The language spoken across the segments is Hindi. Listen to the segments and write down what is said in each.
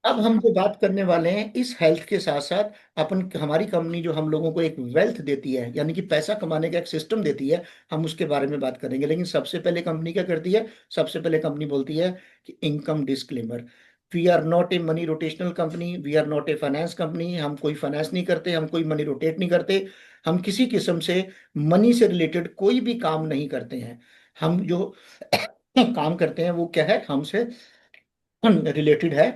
अब हम जो बात करने वाले हैं इस हेल्थ के साथ साथ अपन हमारी कंपनी जो हम लोगों को एक वेल्थ देती है, यानी कि पैसा कमाने का एक सिस्टम देती है, हम उसके बारे में बात करेंगे। लेकिन सबसे पहले कंपनी क्या करती है? सबसे पहले कंपनी बोलती है कि income disclaimer. We are not a money rotational company, we are not a finance company. हम कोई फाइनेंस नहीं करते, हम कोई मनी रोटेट नहीं करते, हम किसी किस्म से मनी से रिलेटेड कोई भी काम नहीं करते हैं। हम जो काम करते हैं वो क्या है? हमसे रिलेटेड है,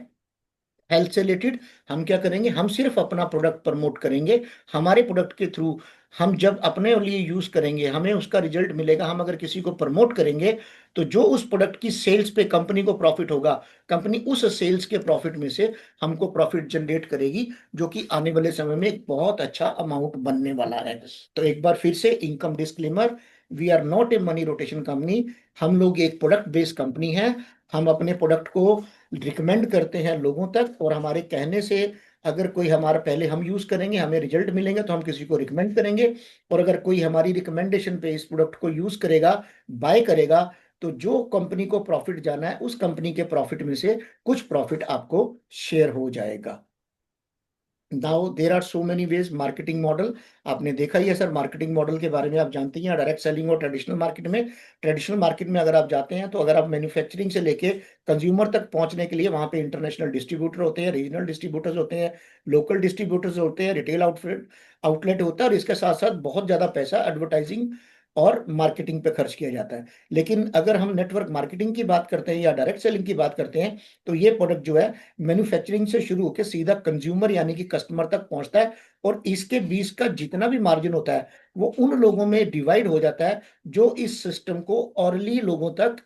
हेल्थ से रिलेटेड। हम क्या करेंगे? हम सिर्फ अपना प्रोडक्ट प्रमोट करेंगे। हमारे प्रोडक्ट के थ्रू हम जब अपने लिए यूज करेंगे हमें उसका रिजल्ट मिलेगा। हम अगर किसी को प्रमोट करेंगे तो जो उस प्रोडक्ट की सेल्स पे कंपनी को प्रॉफिट होगा, कंपनी उस सेल्स के प्रॉफिट में से हमको प्रॉफिट जनरेट करेगी, जो कि आने वाले समय में एक बहुत अच्छा अमाउंट बनने वाला है। तो एक बार फिर से income disclaimer. We are not a money rotation company. हम लोग एक प्रोडक्ट बेस्ड कंपनी है। हम अपने प्रोडक्ट को रिकमेंड करते हैं लोगों तक, और हमारे कहने से अगर कोई हमारा पहले हम यूज करेंगे हमें रिजल्ट मिलेंगे तो हम किसी को रिकमेंड करेंगे। और अगर कोई हमारी रिकमेंडेशन पे इस प्रोडक्ट को यूज करेगा, बाय करेगा, तो जो कंपनी को प्रॉफिट जाना है उस कंपनी के प्रॉफिट में से कुछ प्रॉफिट आपको शेयर हो जाएगा। Now there are so many ways marketing model. आपने देखा ही है सर, मार्केटिंग मॉडल के बारे में आप जानते ही हैं, डायरेक्ट सेलिंग और ट्रेडिशनल मार्केट में। ट्रेडिशनल मार्केट में अगर आप जाते हैं तो अगर आप मैन्युफैक्चरिंग से लेके कंज्यूमर तक पहुंचने के लिए वहां पे इंटरनेशनल डिस्ट्रीब्यूटर होते हैं, रीजनल डिस्ट्रीब्यूटर्स होते हैं, लोकल डिस्ट्रीब्यूटर्स होते हैं, रिटेल आउटलेट आउटलेट होता है, और इसके साथ साथ बहुत ज्यादा पैसा एडवर्टाइजिंग और मार्केटिंग पे खर्च किया जाता है। लेकिन अगर हम नेटवर्क मार्केटिंग की बात करते हैं या डायरेक्ट सेलिंग की बात करते हैं, तो ये प्रोडक्ट जो है मैन्युफैक्चरिंग से शुरू होकर सीधा कंज्यूमर यानी कि कस्टमर तक पहुंचता है, और इसके बीच का जितना भी मार्जिन होता है वो उन लोगों में डिवाइड हो जाता है जो इस सिस्टम को औरली लोगों तक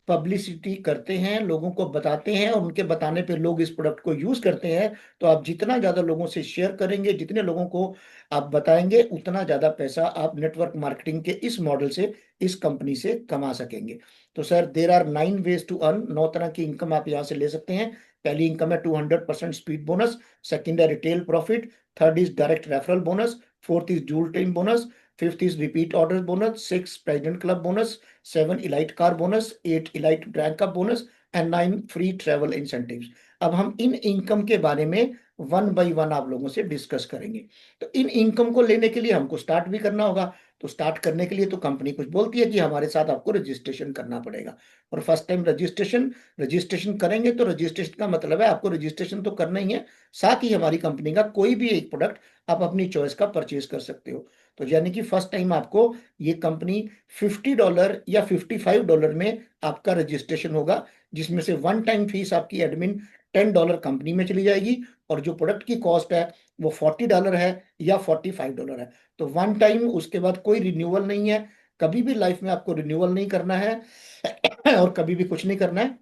पब्लिसिटी करते हैं, लोगों को बताते हैं, और उनके बताने पे लोग इस प्रोडक्ट को यूज करते हैं। तो आप जितना ज्यादा लोगों से शेयर करेंगे, जितने लोगों को आप बताएंगे, उतना ज्यादा पैसा आप नेटवर्क मार्केटिंग के इस मॉडल से इस कंपनी से कमा सकेंगे। तो sir there are 9 ways to earn. 9 तरह की इनकम आप यहाँ से ले सकते हैं। पहली इनकम है 200% स्पीड बोनस, सेकंड है retail profit, third is direct referral bonus, fourth is dual time bonus, fifth is repeat order bonus, six president club bonus, 7 elite car bonus, 8 elite brand का bonus, and 9 free travel incentives. अब हम इन इनकम के बारे में वन बाय वन आप लोगों से डिस्कस करेंगे। तो इन इनकम को लेने के लिए हमको स्टार्ट भी करना होगा। तो स्टार्ट करने के लिए तो कंपनी कुछ बोलती है कि हमारे साथ आपको रजिस्ट्रेशन करना पड़ेगा। और फर्स्ट टाइम रजिस्ट्रेशन रजिस्ट्रेशन करेंगे तो रजिस्ट्रेशन का मतलब है आपको रजिस्ट्रेशन तो करना ही है, साथ ही हमारी कंपनी का कोई भी एक प्रोडक्ट आप अपनी चॉइस का परचेज कर सकते हो। तो यानी कि फर्स्ट टाइम आपको ये कंपनी $50 या $55 में आपका रजिस्ट्रेशन होगा, जिसमें से वन टाइम फीस आपकी एडमिन $10 कंपनी में चली जाएगी, और जो प्रोडक्ट की कॉस्ट है वो $40 है या $45 है। तो वन टाइम, उसके बाद कोई रिन्यूअल नहीं है। कभी भी लाइफ में आपको रिन्यूअल नहीं करना है और कभी भी कुछ नहीं करना है।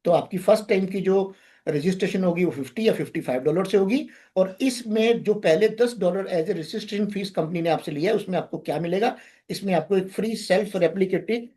तो आपकी फर्स्ट टाइम की जो रजिस्ट्रेशन होगी वो 50 या $55 से होगी। और इसमें जो पहले $10 as a registration fees company ने आपसे लिया है, उसमें आपको क्या मिलेगा? इसमें आपको एक free self replicating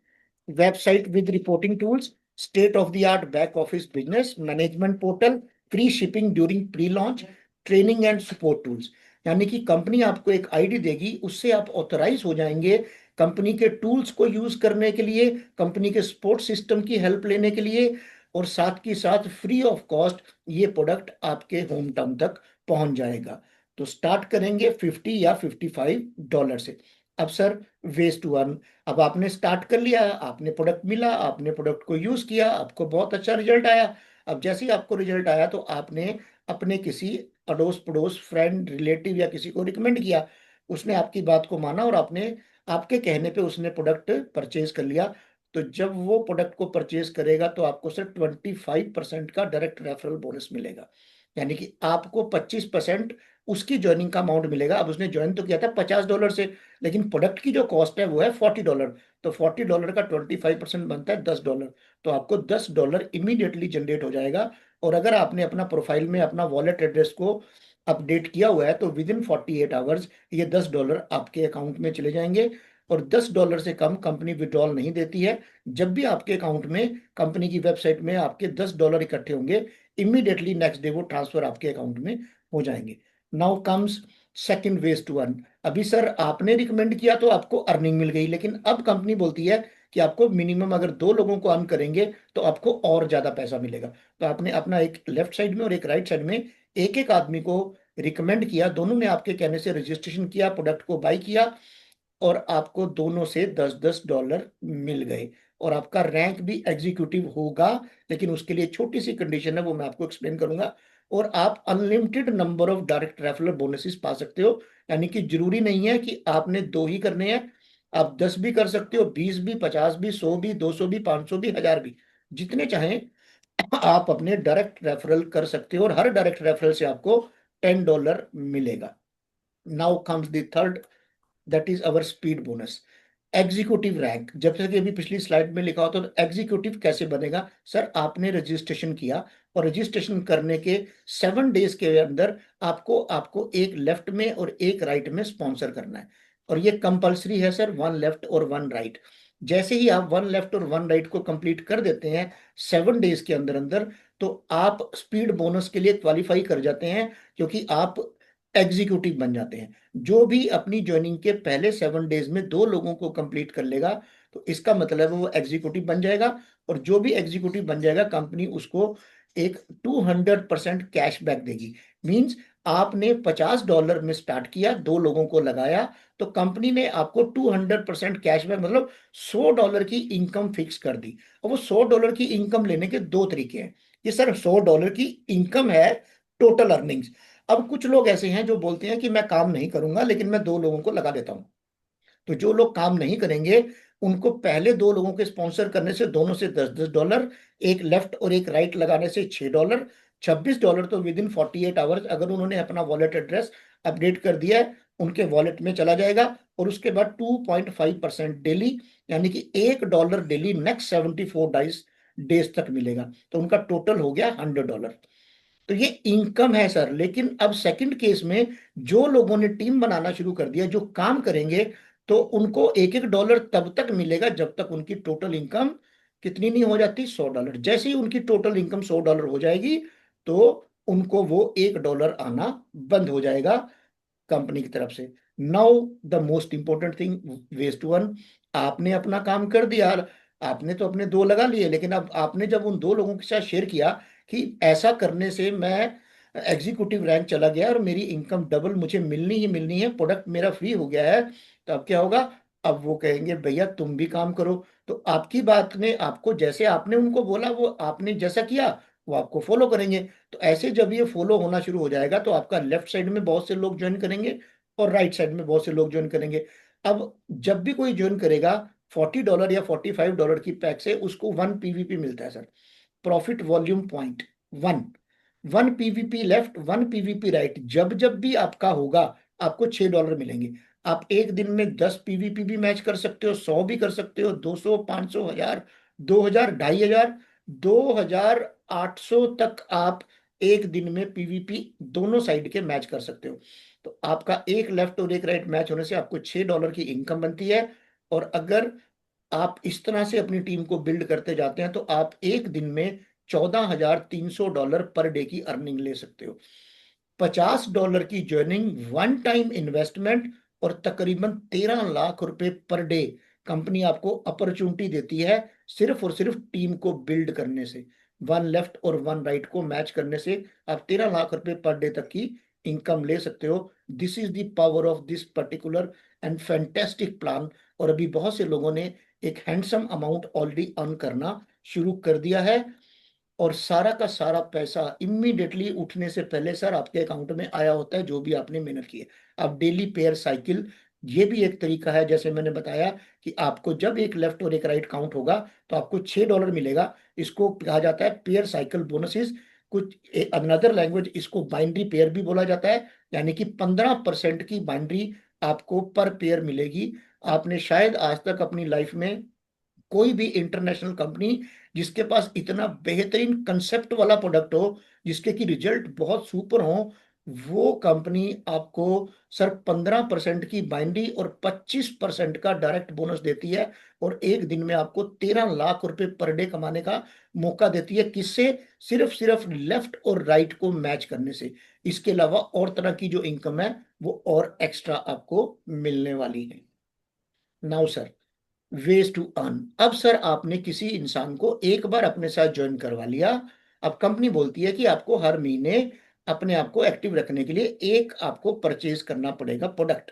website with reporting tools, state of the art back office business management portal, free shipping during pre launch, training and support tools. यानी कि कंपनी आपको एक आईडी देगी, उससे आप ऑथराइज हो जाएंगे कंपनी के टूल्स को यूज करने के लिए, कंपनी के सपोर्ट सिस्टम की हेल्प लेने के लिए, और साथ की साथ फ्री ऑफ कॉस्ट ये प्रोडक्ट आपके होम टाउन तक पहुंच जाएगा। तो स्टार्ट करेंगे 50 या $55 से। अब सर, वेज टू अर्न। अब आपने स्टार्ट कर लिया, आपने प्रोडक्ट मिला, आपने प्रोडक्ट को यूज किया, आपको बहुत अच्छा रिजल्ट आया। अब जैसे ही आपको रिजल्ट आया तो आपने अपने किसी अड़ोस पड़ोस फ्रेंड रिलेटिव या किसी को रिकमेंड किया, उसने आपकी बात को माना और आपने आपके कहने पे उसने प्रोडक्ट परचेज कर लिया। तो जब वो प्रोडक्ट को परचेज करेगा तो आपको सिर्फ 25% का डायरेक्ट रेफरल बोनस मिलेगा। यानी कि आपको 25% उसकी ज्वाइनिंग का अमाउंट मिलेगा। अब उसने ज्वाइन तो किया था $50 से, लेकिन प्रोडक्ट की जो कॉस्ट है वो है $40। तो $40 का 25% बनता है $10। तो आपको $10 इमीडिएटली जनरेट हो जाएगा। और अगर आपने अपना प्रोफाइल में अपना वॉलेट एड्रेस को अपडेट किया हुआ है तो विद इन 48 आवर्स ये $10 आपके अकाउंट में चले जाएंगे। और $10 से कम कंपनी विड्रॉल नहीं देती है। जब भी आपके अकाउंट में कंपनी की वेबसाइट में आपके $10 इकट्ठे होंगे, इमीडिएटली नेक्स्ट डे वो ट्रांसफर आपके अकाउंट में हो जाएंगे। Now comes second ways to earn. अभी सर आपने रिकमेंड किया तो आपको अर्निंग मिल गई, लेकिन अब कंपनी बोलती है कि आपको मिनिमम अगर दो लोगों को अर्न करेंगे तो आपको और ज्यादा पैसा मिलेगा। तो आपने अपना एक लेफ्ट साइड में और एक राइट साइड में एक एक आदमी को रिकमेंड किया, दोनों ने आपके कहने से रजिस्ट्रेशन किया, प्रोडक्ट को बाय किया, और आपको दोनों से $10 मिल गए, और आपका रैंक भी एग्जीक्यूटिव होगा। लेकिन उसके लिए छोटी सी कंडीशन है, वो मैं आपको एक्सप्लेन करूंगा। और आप unlimited number of direct referral bonuses पा सकते हो, यानी कि जरूरी नहीं है कि आपने दो ही करने हैं, आप 10 भी कर सकते हो, 20 भी, 50 भी, 100 भी, 200 भी, 500 भी, 1000 भी, जितने चाहें आप अपने डायरेक्ट रेफरल कर सकते हो, और हर डायरेक्ट रेफरल से आपको $10 मिलेगा। Now comes the third, that is our speed bonus. Executive rank, जब तक अभी पिछली स्लाइड में लिखा होता तो एग्जीक्यूटिव कैसे बनेगा सर, आपने रजिस्ट्रेशन किया, और रजिस्ट्रेशन करने के 7 डेज के अंदर आपको आपको एक लेफ्ट में और एक राइट में स्पॉन्सर करना है, और ये कंपलसरी है सर, वन लेफ्ट और वन राइट। जैसे ही आप वन लेफ्ट और वन राइट को कंप्लीट कर देते हैं 7 डेज के अंदर अंदर, तो आप स्पीड बोनस के लिए क्वालिफाई कर जाते हैं, क्योंकि आप एग्जीक्यूटिव बन जाते हैं। जो भी अपनी ज्वाइनिंग के पहले 7 डेज में दो लोगों को कंप्लीट कर लेगा, तो इसका मतलब है वो एग्जीक्यूटिव बन जाएगा। और जो भी एग्जीक्यूटिव बन जाएगा, कंपनी उसको एक 200% कैशबैक देगी। मींस आपने $50 में स्टार्ट किया, दो लोगों को लगाया, तो कंपनी ने आपको 200% कैशबैक, मतलब $100 की इनकम फिक्स कर दी। और वो $100 की इनकम लेने के दो तरीके हैं। ये सर $100 की इनकम है, टोटल अर्निंग्स। अब कुछ लोग ऐसे हैं जो बोलते हैं कि मैं काम नहीं करूंगा, लेकिन मैं दो लोगों को लगा देता हूं। तो जो लोग काम नहीं करेंगे, उनको पहले दो लोगों के स्पॉन्सर करने से दोनों से $10, एक लेफ्ट और एक राइट लगाने से $6, $26 तो विद इन 48 आवर्स, अगर उन्होंने अपना वॉलेट एड्रेस अपडेट कर दिया है, उनके वॉलेट में चला जाएगा। और उसके बाद 2.5% डेली, यानी कि $1 डेली नेक्स्ट 74 डेज तक मिलेगा, तो उनका टोटल हो गया $100। तो ये इनकम है सर। लेकिन अब सेकंड केस में जो लोगों ने टीम बनाना शुरू कर दिया, जो काम करेंगे, तो उनको एक एक डॉलर तब तक मिलेगा जब तक उनकी टोटल इनकम कितनी नहीं हो जाती, $100। जैसे ही उनकी टोटल इनकम $100 हो जाएगी, तो उनको वो $1 आना बंद हो जाएगा कंपनी की तरफ से। Now the most important thing, ways to earn. आपने अपना काम कर दिया, आपने तो अपने दो लगा लिए, लेकिन अब आपने जब उन दो लोगों के साथ शेयर किया कि ऐसा करने से मैं एग्जीक्यूटिव रैंक चला गया और मेरी इनकम डबल मुझे मिलनी ही मिलनी है, प्रोडक्ट मेरा फ्री हो गया है, तो अब क्या होगा? अब वो कहेंगे भैया तुम भी काम करो। तो आपकी बात में, आपको जैसे आपने उनको बोला, वो आपने जैसा किया वो आपको फॉलो करेंगे। तो ऐसे जब ये फॉलो होना शुरू हो जाएगा, तो आपका लेफ्ट साइड में बहुत से लोग ज्वाइन करेंगे और राइट साइड में बहुत से लोग ज्वाइन करेंगे। अब जब भी कोई ज्वाइन करेगा, $40 या $45 की पैक से उसको 1 PVP मिलता है sir, profit volume point. One 1 PVP left, 1 PVP right, जब जब भी आपका होगा आपको $6 मिलेंगे। आप एक दिन में 10 PVP भी मैच कर सकते हो, 100 भी कर सकते हो, 200, 500, 1000, 2000, 2500, 2800 तक आप एक दिन में पीवीपी दोनों साइड के मैच कर सकते हो। तो आपका एक लेफ्ट और एक राइट मैच होने से आपको $6 की इनकम बनती है। और अगर आप इस तरह से अपनी टीम को बिल्ड करते जाते हैं, तो आप एक दिन में $14,300 पर डे की अर्निंग ले सकते हो। $50 की ज्वाइनिंग, वन टाइम इन्वेस्टमेंट, और तकरीबन 13 लाख रुपए पर डे कंपनी आपको अपॉर्चुनिटी देती है, सिर्फ और सिर्फ टीम को बिल्ड करने से। वन लेफ्ट और वन राइट को मैच करने से आप 13 लाख रुपए पर डे तक की इनकम ले सकते हो। This is the power of this particular and fantastic plan. और अभी बहुत से लोगों ने एक हैंडसम अमाउंट ऑलरेडी अर्न करना शुरू कर दिया है, और सारा का सारा पैसा इमीडिएटली उठने से पहले सर आपके अकाउंट में आया होता है, जो भी आपने मेहनत की है। अब डेली पेयर साइकिल, ये भी एक तरीका है, जैसे मैंने बताया कि आपको जब एक लेफ्ट और एक राइट काउंट होगा, तो आपको $6 मिलेगा। इसको कहा जाता है पेयर साइकिल बोनसेस। कुछ अनदर लैंग्वेज इसको बाइनरी पेयर भी बोला जाता है, यानी कि 15% की बाइनरी आपको पर पेयर मिलेगी। आपने शायद आज तक अपनी लाइफ में कोई भी इंटरनेशनल कंपनी जिसके पास इतना बेहतरीन कंसेप्ट वाला प्रोडक्ट हो, जिसके की रिजल्ट बहुत सुपर हो, वो कंपनी आपको सर 15% की बाइंडी और 25% का डायरेक्ट बोनस देती है, और एक दिन में आपको 13 लाख रुपए पर डे कमाने का मौका देती है। किससे? सिर्फ सिर्फ लेफ्ट और राइट को मैच करने से। इसके अलावा और तरह की जो इनकम है वो और एक्स्ट्रा आपको मिलने वाली है। Now sir, ways to earn. अब सर आपने किसी इंसान को एक बार अपने साथ ज्वाइन करवा लिया, अब कंपनी बोलती है कि आपको हर महीने अपने आप को एक्टिव रखने के लिए एक आपको परचेज करना पड़ेगा प्रोडक्ट।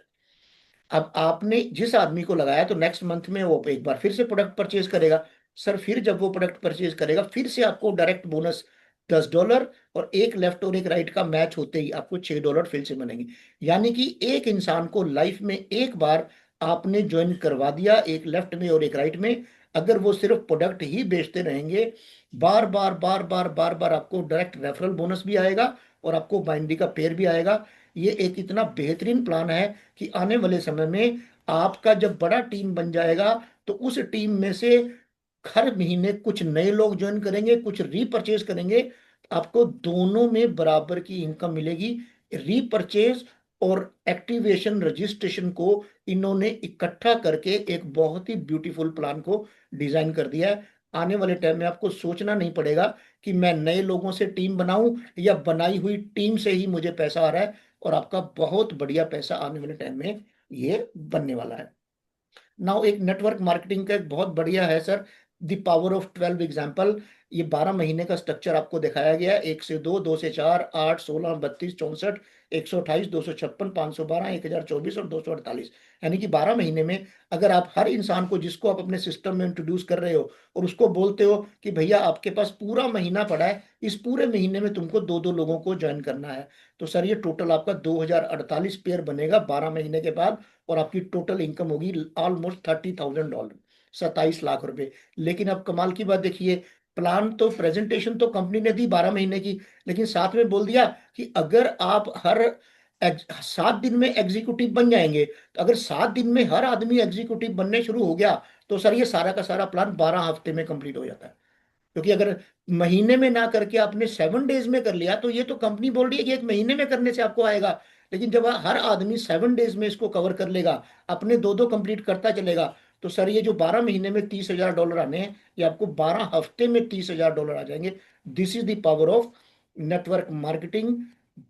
अब आपने जिस आदमी को लगाया तो नेक्स्ट मंथ में वो एक बार फिर से प्रोडक्ट परचेज करेगा। सर फिर जब वो प्रोडक्ट परचेज करेगा फिर से आपको डायरेक्ट बोनस $10, और एक लेफ्ट और एक राइट का मैच होते ही आपको $6 फिर से बनेंगे। यानी कि एक इंसान को लाइफ में एक बार आपने ज्वाइन करवा दिया, एक लेफ्ट में और एक राइट में, अगर वो सिर्फ प्रोडक्ट ही बेचते रहेंगे, बार बार बार बार बार बार आपको डायरेक्ट रेफरल बोनस भी आएगा और आपको बाइंडी का पेयर भी आएगा। ये एक इतना बेहतरीन प्लान है कि आने वाले समय में आपका जब बड़ा टीम बन जाएगा तो उस टीम में से हर महीने कुछ नए लोग ज्वाइन करेंगे, कुछ रीपरचेज करेंगे। आपको दोनों में बराबर की इनकम मिलेगी। रीपरचेज और एक्टिवेशन रजिस्ट्रेशन को इन्होंने इकट्ठा करके एक बहुत ही ब्यूटीफुल प्लान को डिजाइन कर दिया है। आने वाले टाइम में आपको सोचना नहीं पड़ेगा कि मैं नए लोगों से टीम बनाऊं या बनाई हुई टीम से ही मुझे पैसा आ रहा है, और आपका बहुत बढ़िया पैसा आने वाले टाइम में ये बनने वाला है। नाउ एक नेटवर्क मार्केटिंग का एक बहुत बढ़िया है sir, the power of 12 example. ये 12 महीने का स्ट्रक्चर आपको दिखाया गया है, 1 से 2, 2 से 4, 8, 16, 32, 64, 128, 256, 512, 1024 और 248। यानी कि 12 महीने में अगर आप हर इंसान को जिसको आप अपने सिस्टम में इंट्रोड्यूस कर रहे हो और उसको बोलते हो कि भैया आपके पास पूरा महीना पड़ा है, इस पूरे महीने में तुमको दो दो लोगों को ज्वाइन करना है, तो सर ये टोटल आपका 2048 पेयर बनेगा 12 महीने के बाद, और आपकी टोटल इनकम होगी ऑलमोस्ट $30,000, 27 लाख रुपए। लेकिन अब कमाल की बात देखिए, प्लान तो प्रेजेंटेशन तो कंपनी ने दी 12 महीने की, लेकिन साथ में बोल दिया कि अगर आप हर 7 दिन में एग्जीक्यूटिव बन जाएंगे, तो अगर 7 दिन में हर आदमी एग्जीक्यूटिव बनने शुरू हो गया तो सर ये सारा का सारा प्लान 12 हफ्ते में कंप्लीट हो जाता है। क्योंकि अगर महीने में ना करके आपने 7 डेज में कर लिया तो ये तो कंपनी बोल रही है कि एक महीने में करने से आपको आएगा, लेकिन जब हर आदमी 7 डेज में इसको कवर कर लेगा, अपने दो दो कंप्लीट करता चलेगा, तो सर ये जो 12 महीने में $30,000 आने हैं, ये आपको 12 हफ्ते में $30,000 आ जाएंगे। This is the power of network marketing,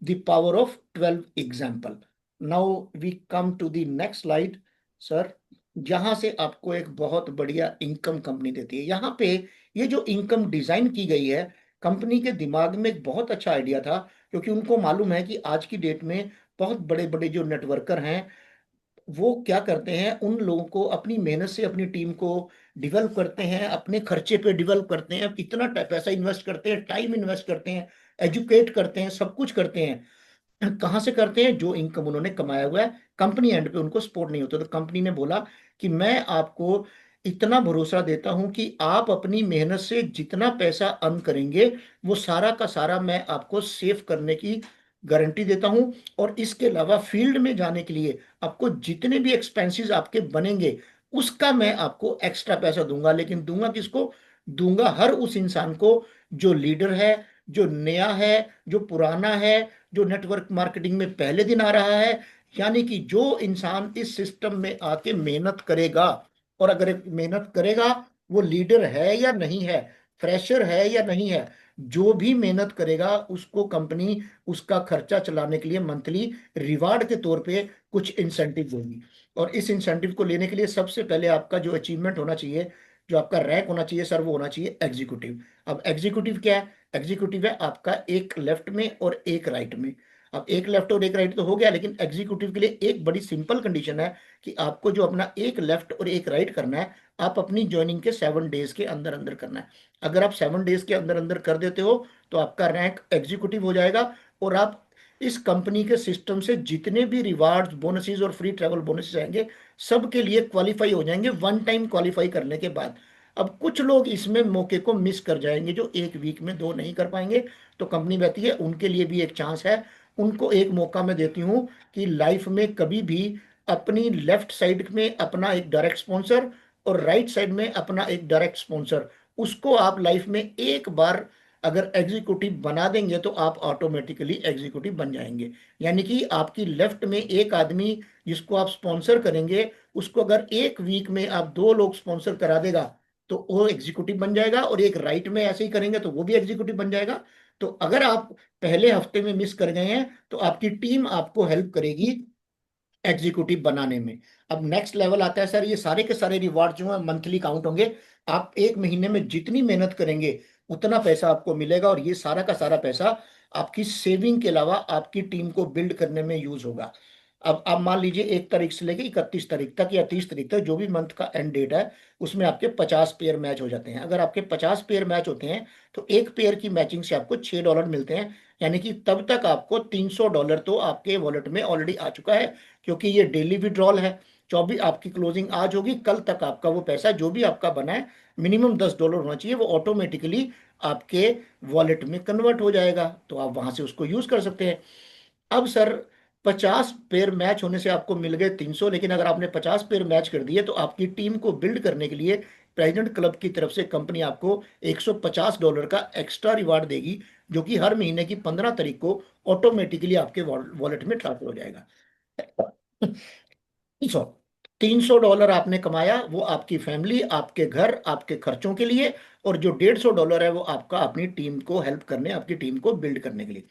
the power of 12 example. Now we come to the next slide sir, जहां से आपको एक बहुत बढ़िया इनकम कंपनी देती है। यहाँ पे ये जो इनकम डिजाइन की गई है, कंपनी के दिमाग में एक बहुत अच्छा आइडिया था, क्योंकि उनको मालूम है कि आज की डेट में बहुत बड़े बड़े जो नेटवर्कर हैं वो क्या करते हैं, उन लोगों को अपनी मेहनत से अपनी टीम को डेवलप करते हैं, अपने खर्चे पे डेवलप करते हैं, इतना पैसा इन्वेस्ट करते हैं, टाइम इन्वेस्ट करते हैं, एजुकेट करते हैं, सब कुछ करते हैं। कहाँ से करते हैं? जो इनकम उन्होंने कमाया हुआ है, कंपनी एंड पे उनको सपोर्ट नहीं होता। तो कंपनी ने बोला कि मैं आपको इतना भरोसा देता हूं कि आप अपनी मेहनत से जितना पैसा अर्न करेंगे वो सारा का सारा मैं आपको सेव करने की गारंटी देता हूं, और इसके अलावा फील्ड में जाने के लिए आपको जितने भी एक्सपेंसेस आपके बनेंगे उसका मैं आपको एक्स्ट्रा पैसा दूंगा। लेकिन दूंगा किसको? दूंगा हर उस इंसान को जो लीडर है, जो नया है, जो पुराना है, जो नेटवर्क मार्केटिंग में पहले दिन आ रहा है। यानी कि जो इंसान इस सिस्टम में आके मेहनत करेगा, और अगर मेहनत करेगा, वो लीडर है या नहीं है, फ्रेशर है या नहीं है, जो भी मेहनत करेगा उसको कंपनी उसका खर्चा चलाने के लिए मंथली रिवार्ड के तौर पे कुछ इंसेंटिव देगी। और इस इंसेंटिव को लेने के लिए सबसे पहले आपका जो अचीवमेंट होना चाहिए, जो आपका रैंक होना चाहिए सर, वो होना चाहिए एग्जीक्यूटिव। अब एग्जीक्यूटिव क्या है? एग्जीक्यूटिव है आपका एक लेफ्ट में और एक राइट में। अब एक लेफ्ट और एक राइट तो हो गया, लेकिन एग्जीक्यूटिव के लिए एक बड़ी सिंपल कंडीशन है कि आपको जो अपना एक लेफ्ट और एक राइट करना है, आप अपनी ज्वाइनिंग के 7 डेज के अंदर अंदर करना है। अगर आप 7 डेज के अंदर अंदर कर देते हो तो आपका रैंक एग्जीक्यूटिव हो जाएगा, और आप इस कंपनी के सिस्टम से जितने भी रिवार्ड्स, बोनसेस और फ्री ट्रैवल बोनसेस आएंगे सबके लिए क्वालिफाई हो जाएंगे वन टाइम क्वालिफाई करने के बाद। अब कुछ लोग इसमें मौके को मिस कर जाएंगे, जो एक वीक में दो नहीं कर पाएंगे, तो कंपनी कहती है उनके लिए भी एक चांस है। उनको एक मौका मैं देती हूँ कि लाइफ में कभी भी अपनी लेफ्ट साइड में अपना एक डायरेक्ट स्पॉन्सर और राइट साइड में अपना एक डायरेक्ट स्पॉन्सर, उसको आप लाइफ में एक बार अगर एग्जीक्यूटिव बना देंगे तो आप ऑटोमेटिकली एग्जीक्यूटिव बन जाएंगे। यानी कि आपकी लेफ्ट में एक आदमी जिसको आप स्पॉन्सर करेंगे, उसको अगर एक वीक में आप दो लोग स्पॉन्सर करा देगा तो वो एग्जीक्यूटिव बन जाएगा, और एक राइट में ऐसे ही करेंगे तो वो भी एग्जीक्यूटिव बन जाएगा। तो अगर आप पहले हफ्ते में मिस कर गए हैं तो आपकी टीम आपको हेल्प करेगी एग्जीक्यूटिव बनाने में। अब नेक्स्ट लेवल आता है सर, ये सारे के सारे रिवार्ड जो है मंथली काउंट होंगे। आप एक महीने में जितनी मेहनत करेंगे उतना पैसा आपको मिलेगा, और ये सारा का सारा पैसा आपकी सेविंग के अलावा आपकी टीम को बिल्ड करने में यूज होगा। अब आप मान लीजिए 1 तारीख से लेकर 31 तारीख तक या 30 तारीख तक, जो भी मंथ का एंड डेट है, उसमें आपके 50 पेयर मैच हो जाते हैं। अगर आपके 50 पेयर मैच होते हैं तो एक पेयर की मैचिंग से आपको $6 मिलते हैं। यानी कि तब तक आपको $300 तो आपके वॉलेट में ऑलरेडी आ चुका है, क्योंकि ये डेली विड्रॉल है। 24 आपकी क्लोजिंग आज होगी, कल तक आपका वो पैसा जो भी आपका बना है, मिनिमम $10 होना चाहिए, वो ऑटोमेटिकली आपके वॉलेट में कन्वर्ट हो जाएगा, तो आप वहां से उसको यूज कर सकते हैं। अब सर 50 पेयर मैच होने से आपको मिल गए 300, लेकिन अगर आपने 50 पेयर मैच कर दिए तो आपकी टीम को बिल्ड करने के लिए प्रेसिडेंट क्लब की तरफ से कंपनी आपको $150 का एक्स्ट्रा रिवार्ड देगी, जो कि हर महीने की 15 तारीख को ऑटोमेटिकली आपके वॉलेट में ट्रांसफर हो जाएगा। 300, $300 आपने कमाया, वो आपकी फैमिली, आपके घर, आपके खर्चों के लिए, और जो $150 है वो आपका अपनी टीम को हेल्प करने, आपकी टीम को बिल्ड करने के लिए।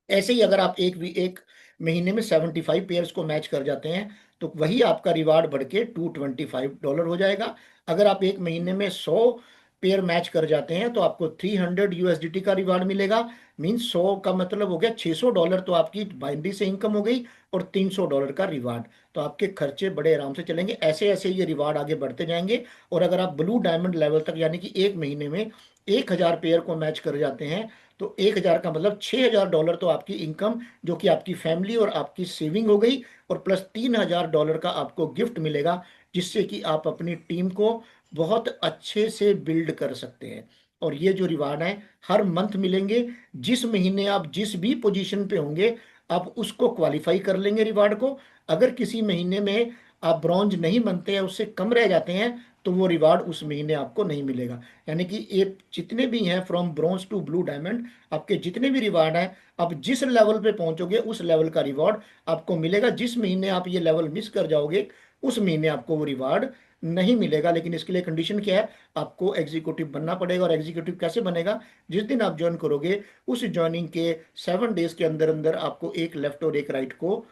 ऐसे ही अगर आप एक महीने में 75 पेयर्स को मैच कर जाते हैं तो वही आपका रिवार्ड बढ़ के $225 हो जाएगा। अगर आप एक महीने में 100 पेयर मैच कर जाते हैं तो आपको $300 का रिवार्ड मिलेगा। मीन्स 100 का मतलब हो गया $600, तो आपकी बाइनरी से इनकम हो गई, और $300 का रिवार्ड। तो आपके खर्चे बड़े आराम से चलेंगे। ऐसे ऐसे ये रिवार्ड आगे बढ़ते जाएंगे, और अगर आप ब्लू डायमंड लेवल तक, यानी कि एक महीने में 1,000 पेयर को मैच कर जाते हैं, तो 1,000 का मतलब $6,000 तो आपकी इनकम, जो कि आपकी फैमिली और आपकी सेविंग हो गई, और प्लस $3,000 का आपको गिफ्ट मिलेगा, जिससे कि आप अपनी टीम को बहुत अच्छे से बिल्ड कर सकते हैं। और ये जो रिवार्ड है हर मंथ मिलेंगे। जिस महीने आप जिस भी पोजीशन पे होंगे, आप उसको क्वालिफाई कर लेंगे रिवार्ड को। अगर किसी महीने में आप ब्रॉन्ज नहीं बनते हैं, उससे कम रह जाते हैं, तो वो रिवार्ड उस महीने आपको नहीं मिलेगा। यानी कि ये जितने भी हैं from bronze to blue diamond, आपके जितने भी रिवार्ड हैं, आप जिस लेवल पे पहुंचोगे उस लेवल का रिवार्ड आपको मिलेगा। जिस महीने आप ये लेवल मिस कर जाओगे, उस महीने आपको वो रिवार्ड नहीं मिलेगा। लेकिन इसके लिए कंडीशन क्या है, आपको एग्जीक्यूटिव बनना पड़ेगा। और एग्जीक्यूटिव कैसे बनेगा, जिस दिन आप ज्वाइन करोगे उस ज्वाइनिंग के 7 डेज के अंदर अंदर आपको एक लेफ्ट और एक राइट को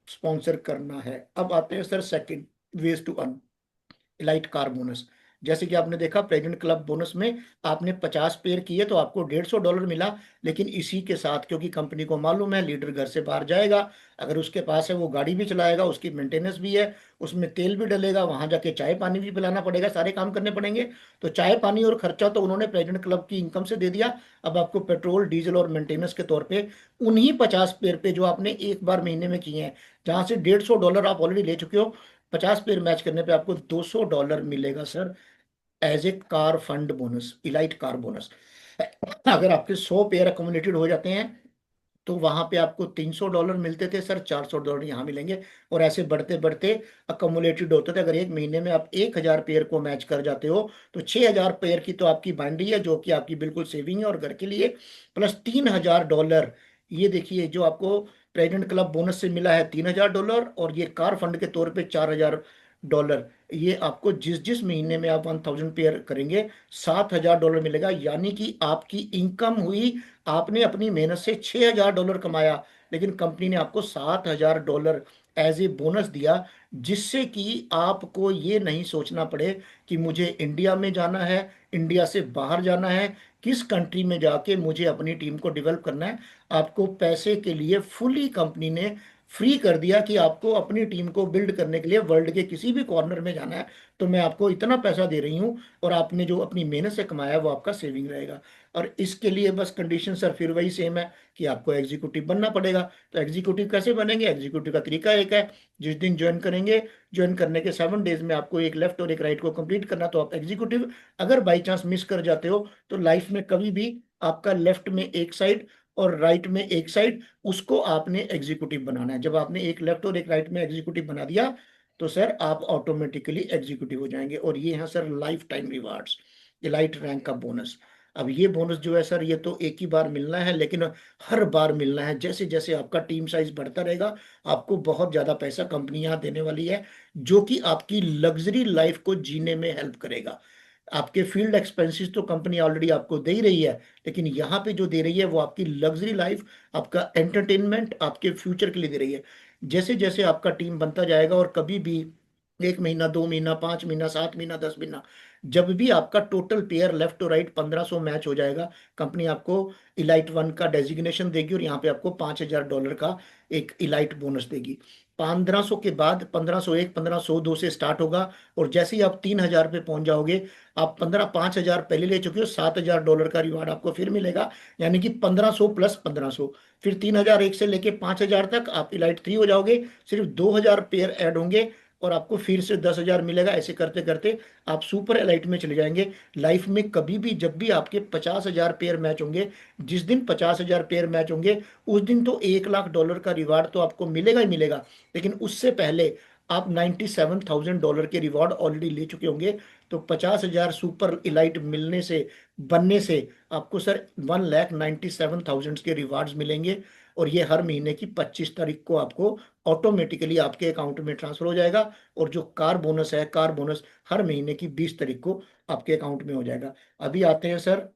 स्पॉन्सर करना है। अब आते हैं sir second ways to earn elite car bonus. जैसे कि आपने देखा प्रेजेंट क्लब बोनस में आपने 50 पेयर किए तो आपको $150 मिला। लेकिन इसी के साथ, क्योंकि कंपनी को मालूम है लीडर घर से बाहर जाएगा, अगर उसके पास है वो गाड़ी भी चलाएगा, उसकी मेंटेनेंस भी है, उसमें तेल भी डलेगा, वहां जाके चाय पानी भी पिलाना पड़ेगा, सारे काम करने पड़ेंगे। तो चाय पानी और खर्चा तो उन्होंने प्रेजेंट क्लब की इनकम से दे दिया। अब आपको पेट्रोल डीजल और मेंटेनेंस के तौर पे उन्हीं 50 पेयर पे जो आपने एक बार महीने में किए हैं, जहां से $150 आप ऑलरेडी ले चुके हो, 50 पेयर मैच करने पे आपको $200 मिलेगा sir, as a car fund bonus, elite car bonus. अगर आपके 100 पेयर अकोमोडेटेड हो जाते हैं तो वहां पे आपको $300 मिलते थे सर, $400 यहाँ मिलेंगे। और ऐसे बढ़ते बढ़ते अकोमुलेटेड होते थे। अगर एक महीने में आप 1,000 पेयर को मैच कर जाते हो तो 6,000 पेयर की तो आपकी बाइंड्री है, जो कि आपकी बिल्कुल सेविंग है और घर के लिए, प्लस $3,000। ये देखिए जो आपको प्रेसिडेंट क्लब बोनस से मिला है $3,000, और ये कार फंड के तौर पे $4,000। ये आपको जिस जिस महीने में आप 1,000 पेयर करेंगे $7,000 मिलेगा। यानी कि आपकी इनकम हुई, आपने अपनी मेहनत से $6,000 कमाया, लेकिन कंपनी ने आपको $7,000 एज ए बोनस दिया, जिससे कि आपको ये नहीं सोचना पड़े कि मुझे इंडिया में जाना है, इंडिया से बाहर जाना है, किस कंट्री में जाके मुझे अपनी टीम को डेवलप करना है। आपको पैसे के लिए फुली कंपनी ने फ्री कर दिया कि आपको अपनी टीम को बिल्ड करने के लिए वर्ल्ड के किसी भी कॉर्नर में जाना है, तो मैं आपको इतना पैसा दे रही हूँ, और आपने जो अपनी मेहनत से कमाया है वो आपका सेविंग रहेगा। और इसके लिए बस कंडीशन सर फिर वही सेम है कि आपको एग्जीक्यूटिव बनना पड़ेगा। तो एग्जीक्यूटिव कैसे बनेंगे, एग्जीक्यूटिव का तरीका एक है, जिस दिन ज्वाइन करेंगे, ज्वाइन करने के 7 डेज में आपको एक लेफ्ट और एक राइट को कंप्लीट करना, तो आप एग्जीक्यूटिव। अगर बाई चांस मिस कर जाते हो तो लाइफ में कभी भी आपका लेफ्ट में एक साइड और राइट में एक साइड, उसको आपने एग्जीक्यूटिव बनाना है। जब आपने एक लेफ्ट और एक राइट में एग्जीक्यूटिव बना दिया तो सर आप ऑटोमेटिकली एग्जीक्यूटिव हो जाएंगे। और ये है sir life time rewards, elite rank का बोनस। अब ये बोनस जो है सर, ये तो एक ही बार मिलना है, लेकिन हर बार मिलना है। जैसे जैसे आपका टीम साइज बढ़ता रहेगा, आपको बहुत ज्यादा पैसा कंपनी यहाँ देने वाली है, जो कि आपकी लग्जरी लाइफ को जीने में हेल्प करेगा। आपके फील्ड एक्सपेंसेस तो कंपनी ऑलरेडी आपको दे ही रही है, लेकिन यहाँ पे जो दे रही है वो आपकी लग्जरी लाइफ, आपका एंटरटेनमेंट, आपके फ्यूचर के लिए दे रही है। जैसे जैसे आपका टीम बनता जाएगा, और कभी भी 1 महीना, 2 महीना, 5 महीना, 7 महीना, 10 महीना, जब भी आपका total pair left to right 1500 match हो जाएगा, कंपनी आपको इलाइट वन का डेजिग्नेशन देगी, और यहाँ पे आपको $5000 का एक इलाइट बोनस देगी। 1500 के बाद 1501, 1502 से स्टार्ट होगा, और जैसे ही आप 3000 पे पहुंच जाओगे, आप 5000 पहले ले चुके हो, $7000 का रिवार्ड आपको फिर मिलेगा, यानी कि 1500 प्लस 1500। फिर 3001 से लेके 5000 तक आप इलाइट 3 हो जाओगे, सिर्फ 2000 पेयर ऐड होंगे, और आपको फिर से 10,000 मिलेगा। ऐसे करते करते आप सुपर एलाइट में चले जाएंगे। लाइफ में कभी भी जब भी आपके 50,000 पेयर मैच होंगे, जिस दिन 50,000 पेयर मैच होंगे, उस दिन तो $1,00,000 का रिवार्ड तो आपको मिलेगा ही मिलेगा, लेकिन उससे पहले आप $97,000 के रिवॉर्ड ऑलरेडी ले चुके होंगे। तो 50,000 सुपर इलाइट मिलने से, बनने से, आपको सर 1,97,000 के रिवार्ड्स मिलेंगे, और ये हर महीने की 25 तारीख को आपको ऑटोमेटिकली आपके अकाउंट में ट्रांसफर हो जाएगा। और जो कार बोनस है, कार बोनस हर महीने की 20 तारीख को आपके अकाउंट में हो जाएगा। अभी आते हैं सर,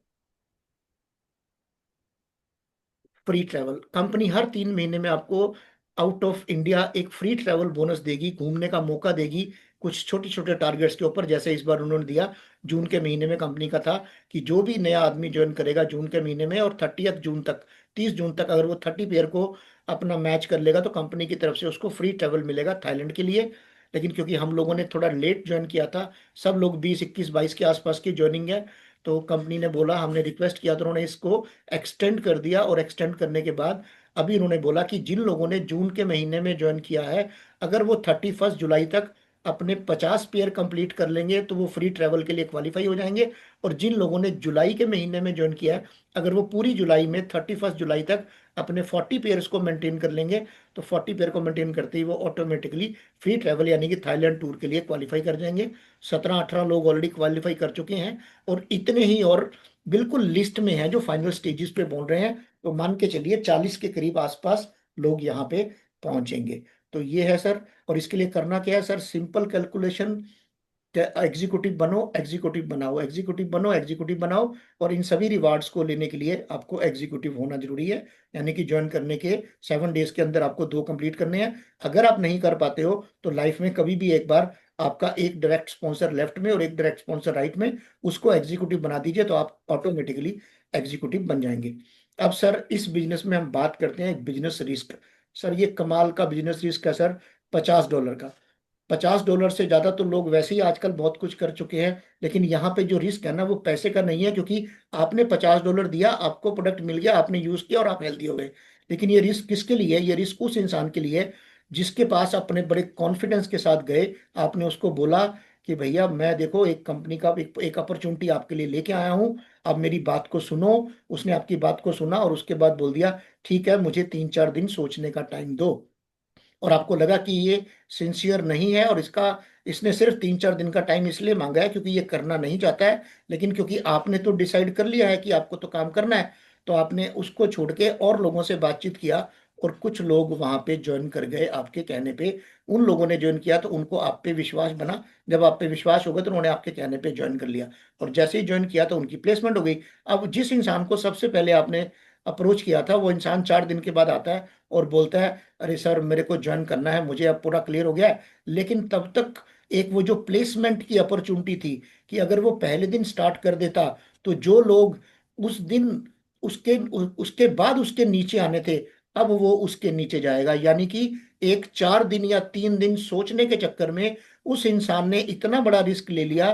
फ्री ट्रैवल। कंपनी हर 3 महीने में आपको आउट ऑफ इंडिया एक फ्री ट्रैवल बोनस देगी, घूमने का मौका देगी, कुछ छोटे छोटे टारगेट्स के ऊपर। जैसे इस बार उन्होंने दिया, जून के महीने में कंपनी का था कि जो भी नया आदमी ज्वाइन करेगा जून के महीने में, और 30 जून तक, 30 जून तक अगर वो 30 पेयर को अपना मैच कर लेगा, तो कंपनी की तरफ से उसको फ्री ट्रैवल मिलेगा थाईलैंड के लिए। लेकिन क्योंकि हम लोगों ने थोड़ा लेट ज्वाइन किया था, सब लोग 20, 21, 22 के आसपास की ज्वाइनिंग है, तो कंपनी ने बोला, हमने रिक्वेस्ट किया तो उन्होंने इसको एक्सटेंड कर दिया। और एक्सटेंड करने के बाद अभी उन्होंने बोला कि जिन लोगों ने जून के महीने में ज्वाइन किया है, अगर वो 31 जुलाई तक अपने 50 पेयर कंप्लीट कर लेंगे, तो वो फ्री ट्रैवल के लिए क्वालिफाई हो जाएंगे। और जिन लोगों ने जुलाई के महीने में ज्वाइन किया है, अगर वो पूरी जुलाई में 31 जुलाई तक अपने 40 पेयर्स को मेंटेन कर लेंगे, तो 40 पेयर को मेंटेन करते ही वो ऑटोमेटिकली फ्री ट्रैवल यानी कि थाईलैंड टूर के लिए क्वालिफाई कर जाएंगे। 17-18 लोग ऑलरेडी क्वालिफाई कर चुके हैं, और इतने ही और बिल्कुल लिस्ट में है जो फाइनल स्टेजेस पे बोल रहे हैं। तो मान के चलिए 40 के करीब आसपास लोग यहाँ पे पहुंचेंगे। तो ये है सर। और इसके लिए करना क्या है सर, सिंपल कैलकुलेशन, एग्जीक्यूटिव बनो, एग्जीक्यूटिव बनाओ, एग्जीक्यूटिव बनो, एग्जीक्यूटिव बनाओ। और इन सभी रिवार्ड्स को लेने के लिए आपको एग्जीक्यूटिव होना जरूरी है, यानी कि ज्वाइन करने के 7 डेज के अंदर आपको 2 कंप्लीट करने हैं। अगर आप नहीं कर पाते हो, तो लाइफ में कभी भी एक बार आपका एक डायरेक्ट स्पॉन्सर लेफ्ट में और एक डायरेक्ट स्पॉन्सर राइट में, उसको एग्जीक्यूटिव बना दीजिए, तो आप ऑटोमेटिकली एग्जीक्यूटिव बन जाएंगे। अब सर इस बिजनेस में हम बात करते हैं बिजनेस रिस्क। सर ये कमाल का बिजनेस रिस्क है सर, $50 का। $50 से ज्यादा तो लोग वैसे ही आजकल बहुत कुछ कर चुके हैं, लेकिन यहाँ पे जो रिस्क है ना, वो पैसे का नहीं है, क्योंकि आपने $50 दिया, आपको प्रोडक्ट मिल गया, आपने यूज किया और आप हेल्दी हो गए। लेकिन ये रिस्क किसके लिए है? ये रिस्क उस इंसान के लिए है जिसके पास अपने बड़े कॉन्फिडेंस के साथ गए, आपने उसको बोला कि भैया मैं देखो एक कंपनी का एक अपॉर्चुनिटी आपके लिए लेके आया हूँ, आप मेरी बात को सुनो। उसने आपकी बात को सुना, और उसके बाद बोल दिया ठीक है, मुझे 3-4 दिन सोचने का टाइम दो। और आपको लगा कि ये सिंसियर नहीं है, और इसने सिर्फ 3-4 दिन का टाइम इसलिए मांगा है क्योंकि ये करना नहीं चाहता है। लेकिन क्योंकि आपने तो डिसाइड कर लिया है कि आपको तो काम करना है, तो आपने उसको छोड़ के और लोगों से बातचीत किया, और कुछ लोग वहां पे ज्वाइन कर गए आपके कहने पे। उन लोगों ने ज्वाइन किया तो उनको आप पे विश्वास बना, जब आप पे विश्वास हो गया तो उन्होंने आपके कहने पे ज्वाइन कर लिया, और जैसे ही ज्वाइन किया तो उनकी प्लेसमेंट हो गई। अब जिस इंसान को सबसे पहले आपने अप्रोच किया था, वो इंसान 4 दिन के बाद आता है और बोलता है अरे सर मेरे को ज्वाइन करना है, मुझे अब पूरा क्लियर हो गया है। लेकिन तब तक एक वो जो प्लेसमेंट की अपॉर्चुनिटी थी, कि अगर वो पहले दिन स्टार्ट कर देता, तो जो लोग उस दिन उसके उसके बाद उसके नीचे आने थे, अब वो उसके नीचे जाएगा। यानी कि एक 4 दिन या 3 दिन सोचने के चक्कर में उस इंसान ने इतना बड़ा रिस्क ले लिया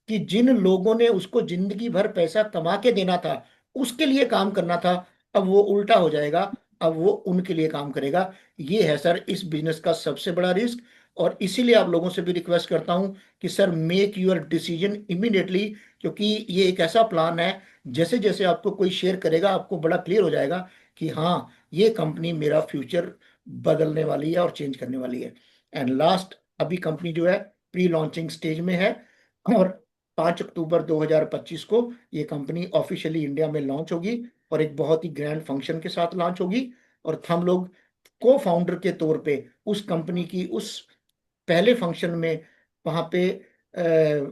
कि जिन लोगों ने उसको जिंदगी भर पैसा कमा के देना था, उसके लिए काम करना था, अब वो उल्टा हो जाएगा, अब वो उनके लिए काम करेगा। ये है सर इस बिजनेस का सबसे बड़ा रिस्क। और इसीलिए आप लोगों से भी रिक्वेस्ट करता हूं कि sir make your decision immediately, क्योंकि ये एक ऐसा प्लान है, जैसे जैसे आपको कोई शेयर करेगा आपको बड़ा क्लियर हो जाएगा कि हाँ, ये कंपनी मेरा फ्यूचर बदलने वाली है और चेंज करने वाली है। एंड लास्ट, अभी कंपनी जो है प्री लॉन्चिंग स्टेज में है, और 5 अक्टूबर 2025 को ये कंपनी ऑफिशियली इंडिया में लॉन्च होगी, और एक बहुत ही ग्रैंड फंक्शन के साथ लॉन्च होगी। और हम लोग को फाउंडर के तौर पे उस कंपनी की उस पहले फंक्शन में वहां पे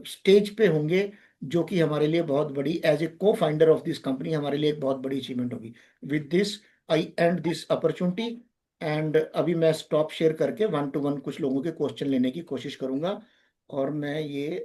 स्टेज पे होंगे, जो कि हमारे लिए बहुत बड़ी, एज ए को फाउंडर ऑफ दिस कंपनी, हमारे लिए एक बहुत बड़ी अचीवमेंट होगी। With this I and this opportunity. And अभी मैं स्टॉप शेयर करके वन टू वन कुछ लोगों के क्वेश्चन लेने की कोशिश करूंगा, और मैं ये